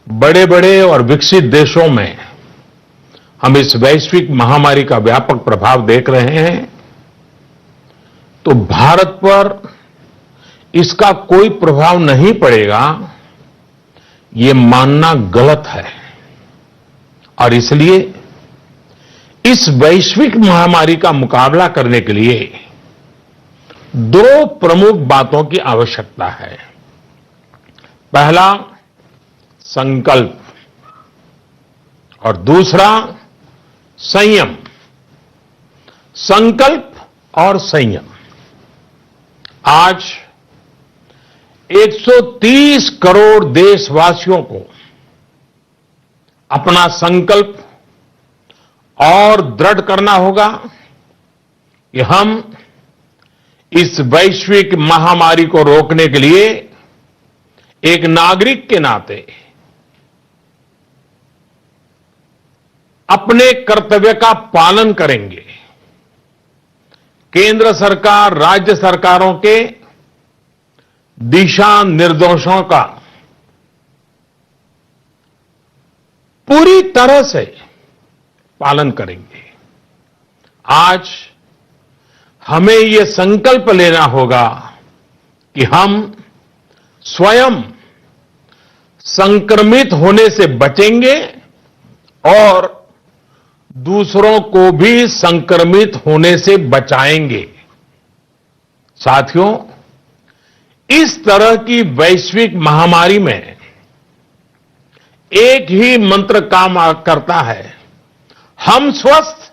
बड़े बड़े और विकसित देशों में हम इस वैश्विक महामारी का व्यापक प्रभाव देख रहे हैं, तो भारत पर इसका कोई प्रभाव नहीं पड़ेगा, ये मानना गलत है। और इसलिए इस वैश्विक महामारी का मुकाबला करने के लिए दो प्रमुख बातों की आवश्यकता है। पहला, संकल्प, और दूसरा, संयम। संकल्प और संयम। आज 130 करोड़ देशवासियों को अपना संकल्प और दृढ़ करना होगा कि हम इस वैश्विक महामारी को रोकने के लिए एक नागरिक के नाते अपने कर्तव्य का पालन करेंगे। केंद्र सरकार, राज्य सरकारों के दिशा निर्देशों का पूरी तरह से पालन करेंगे। आज हमें यह संकल्प लेना होगा कि हम स्वयं संक्रमित होने से बचेंगे और दूसरों को भी संक्रमित होने से बचाएंगे। साथियों, इस तरह की वैश्विक महामारी में एक ही मंत्र काम करता है, हम स्वस्थ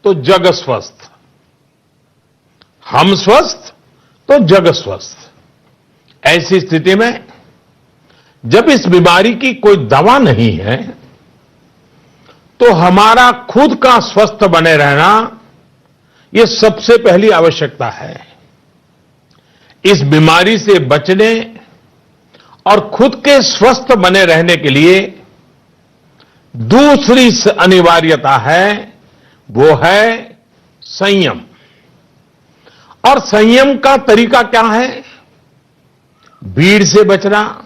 तो जग स्वस्थ, हम स्वस्थ तो जग स्वस्थ। ऐसी स्थिति में जब इस बीमारी की कोई दवा नहीं है, तो हमारा खुद का स्वस्थ बने रहना यह सबसे पहली आवश्यकता है। इस बीमारी से बचने और खुद के स्वस्थ बने रहने के लिए दूसरी अनिवार्यता है, वो है संयम। और संयम का तरीका क्या है? भीड़ से बचना,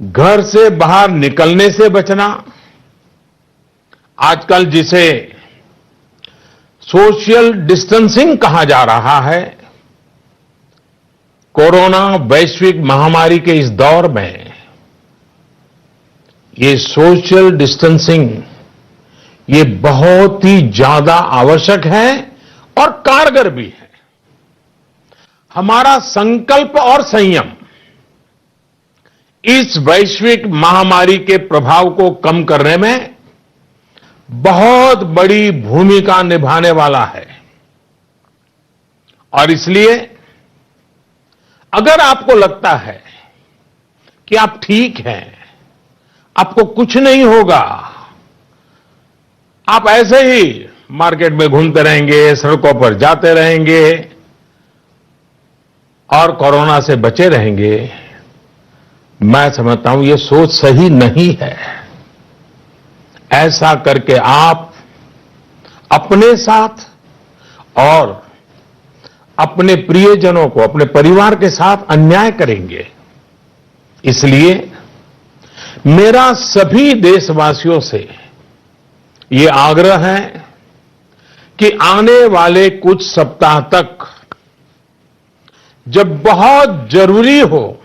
घर से बाहर निकलने से बचना, आजकल जिसे सोशल डिस्टेंसिंग कहा जा रहा है, कोरोना वैश्विक महामारी के इस दौर में ये सोशल डिस्टेंसिंग ये बहुत ही ज्यादा आवश्यक है और कारगर भी है। हमारा संकल्प और संयम इस वैश्विक महामारी के प्रभाव को कम करने में बहुत बड़ी भूमिका निभाने वाला है। और इसलिए अगर आपको लगता है कि आप ठीक हैं, आपको कुछ नहीं होगा, आप ऐसे ही मार्केट में घूमते रहेंगे, सड़कों पर जाते रहेंगे और कोरोना से बचे रहेंगे, मैं समझता हूं यह सोच सही नहीं है। ऐसा करके आप अपने साथ और अपने प्रियजनों को, अपने परिवार के साथ अन्याय करेंगे। इसलिए मेरा सभी देशवासियों से ये आग्रह है कि आने वाले कुछ सप्ताह तक जब बहुत जरूरी हो